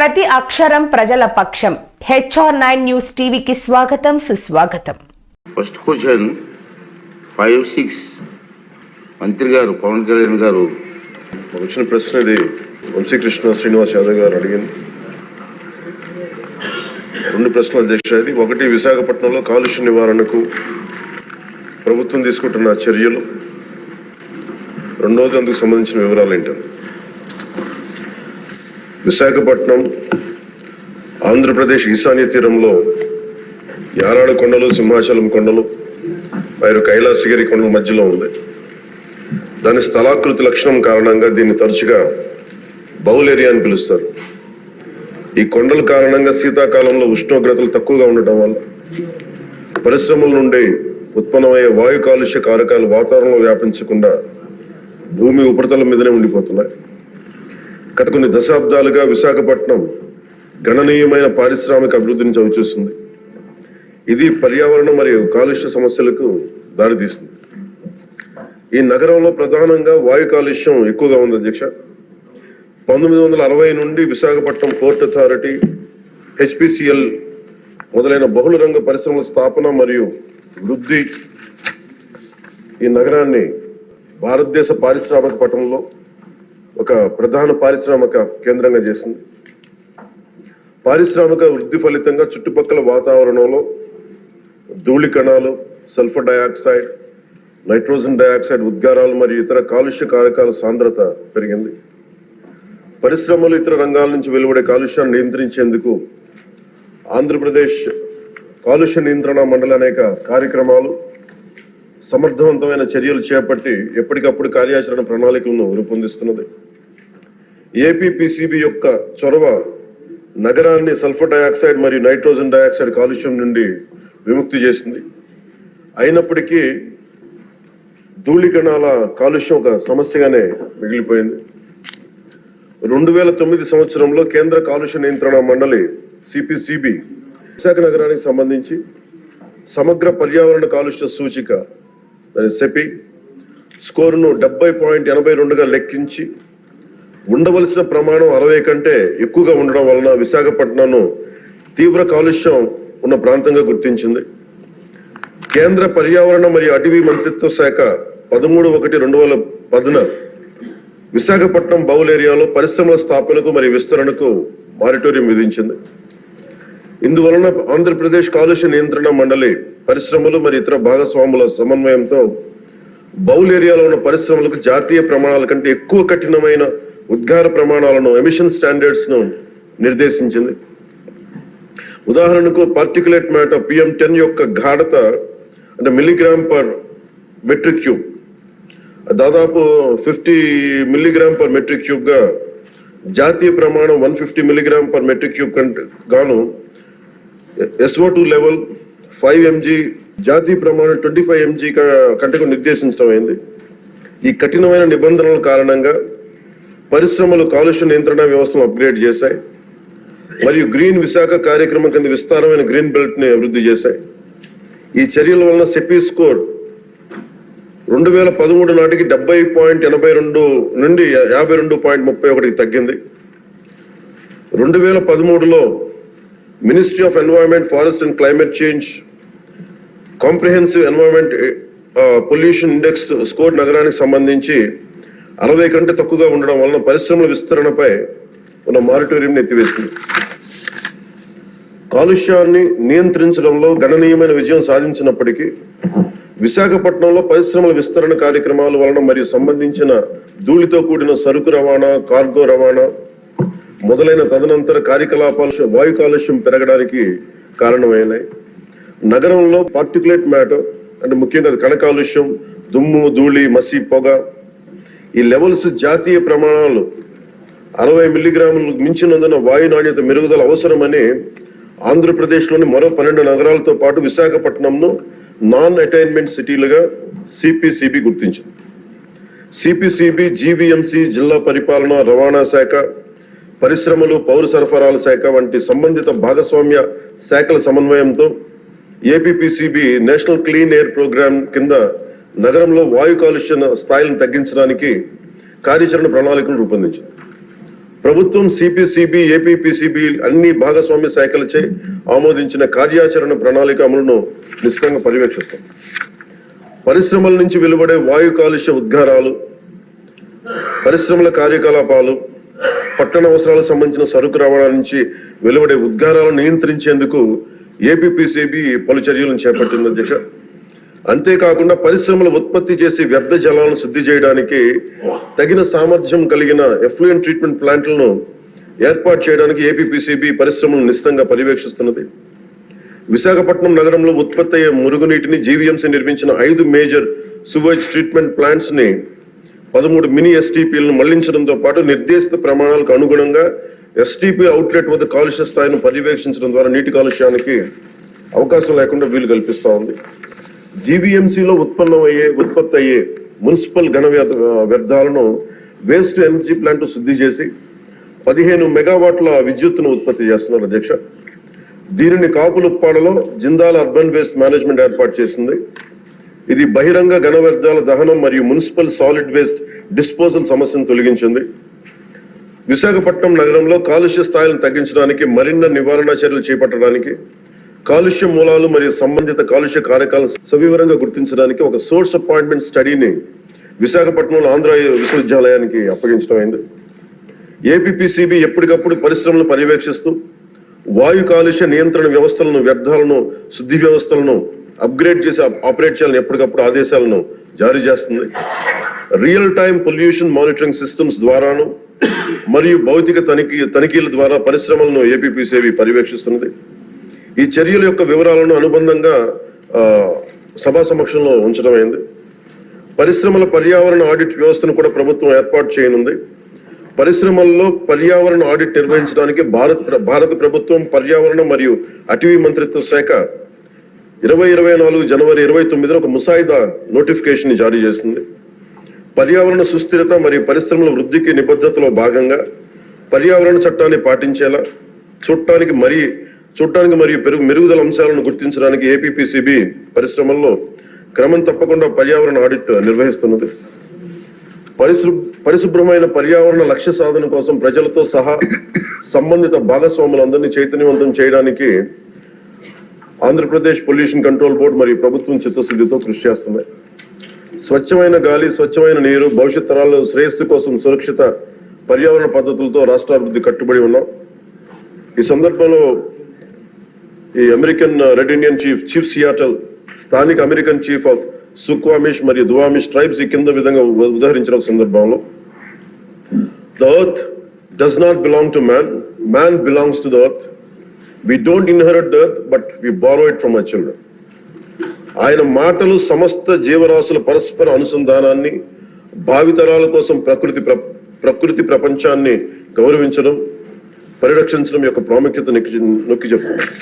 ప్రతి అక్షరం ప్రజల పక్షం. HR9 న్యూస్ టీవీకి స్వాగతం, సుస్వాగతం. ఫస్ట్ క్వశ్చన్ 5-6 మంత్రి గారు పవన్ కళ్యాణ్ గారు వచ్చిన ప్రశ్న ఇది వంశీకృష్ణ శ్రీనివాస్ యాదవ్ గారు అడిగింది. రెండు ప్రశ్నలు అధ్యక్ష. ఇది ఒకటి, విశాఖపట్నంలో కాలుష్య నివారణకు ప్రభుత్వం తీసుకుంటున్న చర్యలు. రెండవది, అందుకు సంబంధించిన వివరాలు ఏంటంటే, విశాఖపట్నం ఆంధ్రప్రదేశ్ ఈశాన్య తీరంలో యారాడ కొండలు, సింహాచలం కొండలు మరియు కైలాసగిరి కొండల మధ్యలో ఉంది. దాని స్థలాకృతి లక్షణం కారణంగా దీన్ని తరచుగా బౌల్ ఏరియా అని పిలుస్తారు. ఈ కొండల కారణంగా శీతాకాలంలో ఉష్ణోగ్రతలు తక్కువగా ఉండటం వల్ల పరిశ్రమల నుండి ఉత్పన్నమయ్యే వాయు కాలుష్య కారకాలు వాతావరణంలో వ్యాపించకుండా భూమి ఉపరితలం మీదనే ఉండిపోతున్నాయి. గత కొన్ని దశాబ్దాలుగా విశాఖపట్నం గణనీయమైన పారిశ్రామిక అభివృద్ధిని చవిచూస్తుంది. ఇది పర్యావరణం మరియు కాలుష్య సమస్యలకు దారితీస్తుంది. ఈ నగరంలో ప్రధానంగా వాయు కాలుష్యం ఎక్కువగా ఉంది అధ్యక్ష. 1960 నుండి విశాఖపట్నం పోర్ట్ అథారిటీ, HPCL మొదలైన బహుళ రంగ పరిశ్రమల స్థాపన మరియు వృద్ధి ఈ నగరాన్ని భారతదేశ పారిశ్రామిక పట్టణంలో ఒక ప్రధాన పారిశ్రామిక కేంద్రంగా చేసింది. పారిశ్రామిక వృద్ధి ఫలితంగా చుట్టుపక్కల వాతావరణంలో ధూళి కణాలు, సల్ఫర్ డయాక్సైడ్, నైట్రోజన్ డయాక్సైడ్ ఉద్గారాలు మరియు ఇతర కాలుష్య కారకాల సాంద్రత పెరిగింది. పరిశ్రమలు, ఇతర రంగాల నుంచి వెలువడే కాలుష్యాన్ని నియంత్రించేందుకు ఆంధ్రప్రదేశ్ కాలుష్య నియంత్రణ మండలి అనేక కార్యక్రమాలు, సమర్థవంతమైన చర్యలు చేపట్టి ఎప్పటికప్పుడు కార్యాచరణ ప్రణాళికలను రూపొందిస్తున్నది. APPCB యొక్క చొరవ నగరాన్ని సల్ఫర్ డయాక్సైడ్ మరియు నైట్రోజన్ డయాక్సైడ్ కాలుష్యం నుండి విముక్తి చేసింది. అయినప్పటికీ ధూళి కణాల కాలుష్యం ఒక సమస్యగానే మిగిలిపోయింది. 2009 సంవత్సరంలో కేంద్ర కాలుష్య నియంత్రణ మండలి CPCB విశాఖ నగరానికి సంబంధించి సమగ్ర పర్యావరణ కాలుష్య సూచిక సెపి స్కోరును 70.82గా లెక్కించి ఉండవలసిన ప్రమాణం 60 కంటే ఎక్కువగా ఉండడం వలన విశాఖపట్నంను తీవ్ర కాలుష్యం ఉన్న ప్రాంతంగా గుర్తించింది. కేంద్ర పర్యావరణ మరియు అటవీ మంత్రిత్వ శాఖ 13/1/2010 విశాఖపట్నం బౌల్ ఏరియాలో పరిశ్రమల స్థాపనకు మరియు విస్తరణకు మారిటోరియం విధించింది. ఇందువలన ఆంధ్రప్రదేశ్ కాలుష్య నియంత్రణ మండలి పరిశ్రమలు మరియు ఇతర భాగస్వాముల సమన్వయంతో బౌల్ ఏరియాలో ఉన్న పరిశ్రమలకు జాతీయ ప్రమాణాల కంటే ఎక్కువ కఠినమైన ఉద్గార ప్రమాణాలను, ఎమిషన్ స్టాండర్డ్స్ ను నిర్దేశించింది. ఉదాహరణకు పార్టికులేట్ మ్యాటర్ PM10 యొక్క గాఢత అంటే మిల్లీగ్రామ్ పర్ మెట్రిక్ క్యూబ్ దాదాపు 50 మిల్లీగ్రామ్ పర్ మెట్రిక్ క్యూబ్ గా జాతీయ ప్రమాణం 150 మిల్లీగ్రామ్ పర్ మెట్రిక్ క్యూబ్ కంటే గాను SO2 లెవెల్ 5 mg, జాతీయ ప్రమాణం 25 mg కంటే నిర్దేశించడం అయింది. ఈ కఠినమైన నిబంధనల కారణంగా పరిశ్రమలు కాలుష్య నియంత్రణ వ్యవస్థను అప్గ్రేడ్ చేశాయి మరియు గ్రీన్ విశాఖ కార్యక్రమం కింద విస్తారమైన గ్రీన్ బెల్ట్ ని అభివృద్ధి చేశాయి. ఈ చర్యల వలన సెపి స్కోర్ 2013 నాటికి 70.82 నుండి 52.31కి తగ్గింది. 2013లో ministry of environment, forest and climate change comprehensive environment pollution index score నగరానికి సంబంధించి 60 కంటే తక్కువగా ఉండడం వలన పరిశ్రమల విస్తరణపై ఉన్న మారిటోరియం ఎత్తివేసింది. కాలుష్యాన్ని నియంత్రించడంలో గణనీయమైన విజయం సాధించినప్పటికీ విశాఖపట్నంలో పరిశ్రమల విస్తరణ కార్యక్రమాల వలన మరియు సంబంధించిన ధూళితో కూడిన సరుకు రవాణా, కార్గో రవాణా మొదలైన తదనంతర కార్యకలాపాలు వాయు కాలుష్యం పెరగడానికి కారణమైనాయి. నగరంలో పార్టికులేట్ మ్యాటర్ అంటే ముఖ్యంగా కణ కాలుష్యం, దుమ్ము, ధూళి, మసి, పొగ ఈ లెవెల్స్ జాతీయ ప్రమాణాలు 60 మిల్లీగ్రాములు మించినందున వాయు నాణ్యత మెరుగుదల అవసరమని ఆంధ్రప్రదేశ్లోని మరో 12 నగరాలతో పాటు విశాఖపట్నంను నాన్ అటైన్మెంట్ సిటీలుగా CPCB గుర్తించింది. CPCB GVMC, జిల్లా పరిపాలన, రవాణా శాఖ, పరిశ్రమలు, పౌర సరఫరాల శాఖ వంటి సంబంధిత భాగస్వామ్య శాఖల సమన్వయంతో APPCB national clean air programme కింద నగరంలో వాయు కాలుష్య స్థాయిలను తగ్గించడానికి కార్యాచరణ ప్రణాళికను రూపొందించింది. ప్రభుత్వం సిపిసిబి, ఏపీపీసీబీ అన్ని భాగస్వామ్య శాఖలచే ఆమోదించిన కార్యాచరణ ప్రణాళిక అమలును నిశ్చితంగా పర్యవేక్షిస్తాం. పరిశ్రమల నుంచి వెలువడే వాయు కాలుష్య ఉద్గారాలు, పరిశ్రమల కార్యకలాపాలు, పట్టణ అవసరాలకు సంబంధించిన సరుకు రవాణా నుంచి వెలువడే ఉద్గారాలను నియంత్రించేందుకు ఏపీపీసీబీ పలు చర్యలను చేపట్టింది అధ్యక్ష. అంతేకాకుండా పరిశ్రమలు ఉత్పత్తి చేసి వ్యర్థ జలాలను శుద్ధి చేయడానికి తగిన సామర్థ్యం కలిగిన ఎఫ్లూయెంట్ ట్రీట్మెంట్ ప్లాంట్లను ఏర్పాటు చేయడానికి ఏపీపీసీబీ పరిశ్రమలను నిశ్చితంగా పర్యవేక్షిస్తున్నది. విశాఖపట్నం నగరంలో ఉత్పత్తి అయ్యే మురుగునీటిని జీవీఎంసీ నిర్మించిన 5 మేజర్ సువేజ్ ట్రీట్మెంట్ ప్లాంట్స్ ని 13 మినీ ఎస్టీపీలను మళ్లించడంతో పాటు నిర్దేశిత ప్రమాణాలకు అనుగుణంగా ఎస్టీపీ అవుట్లెట్ వద్ద కాలుష్య స్థాయిని పర్యవేక్షించడం ద్వారా నీటి కాలుష్యానికి అవకాశం లేకుండా వీలు కల్పిస్తా ఉంది. జీవీఎంసీలో ఉత్పత్తి అయ్యే మున్సిపల్ ఘన వ్యర్థాలను వేస్ట్ ఎనర్జీ ప్లాంట్ శుద్ధి చేసి 15 మెగావాట్ల విద్యుత్తును ఉత్పత్తి చేస్తున్నారు అధ్యక్ష. దీనిని కాపులుప్పాడలో జిందాల్ అర్బన్ వేస్ట్ మేనేజ్మెంట్ ఏర్పాటు చేసింది. ఇది బహిరంగ ఘన వ్యర్థాల దహనం మరియు మున్సిపల్ సాలిడ్ వేస్ట్ డిస్పోజల్ సమస్యను తొలగించింది. విశాఖపట్నం నగరంలో కాలుష్య స్థాయిలను తగ్గించడానికి, మరిన్న నివారణ చర్యలు చేపట్టడానికి, కాలుష్య మూలాలు మరియు సంబంధిత కాలుష్య కారకాలను సవివరంగా గుర్తించడానికి ఒక సోర్స్ అపాయింట్మెంట్ స్టడీని విశాఖపట్నంలో ఆంధ్ర విశ్వవిద్యాలయానికి అప్పగించడం అయింది. ఏపీపీసీబీ ఎప్పటికప్పుడు పరిశ్రమలను పర్యవేక్షిస్తూ వాయు కాలుష్య నియంత్రణ వ్యవస్థలను, వ్యర్థాలను శుద్ధి వ్యవస్థలను అప్గ్రేడ్ చేసి ఆపరేట్ చేయాలని ఎప్పటికప్పుడు ఆదేశాలను జారీ చేస్తుంది. Real time pollution monitoring systems ద్వారాను మరియు భౌతిక తనిఖీల ద్వారా పరిశ్రమలను ఏపీపీసీబీ పర్యవేక్షిస్తున్నది. ఈ చర్యల యొక్క వివరాలను అనుబంధంగా సభా సమక్షంలో ఉంచడం అయింది. పరిశ్రమల పర్యావరణ ఆడిట్ వ్యవస్థను కూడా ప్రభుత్వం ఏర్పాటు చేయనుంది. పరిశ్రమల్లో పర్యావరణ ఆడిట్ నిర్వహించడానికి భారత ప్రభుత్వం పర్యావరణ మరియు అటవీ మంత్రిత్వ శాఖ 2024 జనవరి 29న ఒక ముసాయిదా నోటిఫికేషన్ జారీ చేసింది. పర్యావరణ సుస్థిరత మరియు పరిశ్రమల వృద్ధికి నిబద్ధతలో భాగంగా పర్యావరణ చట్టాన్ని పాటించేలా చూడటానికి మరియు మెరుగుదల అంశాలను గుర్తించడానికి ఏపీపీసీబీ పరిశ్రమల్లో క్రమం తప్పకుండా పర్యావరణ ఆడిట్ నిర్వహిస్తున్నది. పరిశుభ్రమైన పర్యావరణ లక్ష్య సాధన కోసం ప్రజలతో సహా సంబంధిత భాగస్వాములందరినీ చైతన్యవంతం చేయడానికి ఆంధ్రప్రదేశ్ పొల్యూషన్ కంట్రోల్ బోర్డు మరియు ప్రభుత్వం చిత్తశుద్ధితో కృషి చేస్తున్నాయి. స్వచ్ఛమైన గాలి, స్వచ్ఛమైన నీరు, భవిష్యత్ తరాల శ్రేయస్సు కోసం సురక్షిత పర్యావరణ పద్ధతులతో రాష్ట్రాభివృద్ధి కట్టుబడి ఉన్నాం. ఈ సందర్భంలో ఈ American red Indian chief Seattle, స్థానిక అమెరికన్ చీఫ్ ఆఫ్ సుక్వామిష్ మరియు దువామిష్ ట్రైబ్స్ ఈ కింద విధంగా ఉదాహరించిన ఒక సందర్భంలో, the earth does not belong to man, man belongs to the earth. We don't inherit the earth, but we borrow it from our children. ఆయన మాటలు సమస్త జీవరాశుల పరస్పర అనుసంధానాన్ని, భావితరాల కోసం ప్రకృతి ప్రపంచాన్ని గౌరవించడం, పరిరక్షించడం యొక్క ప్రాముఖ్యత నొక్కి చెప్తున్నారు.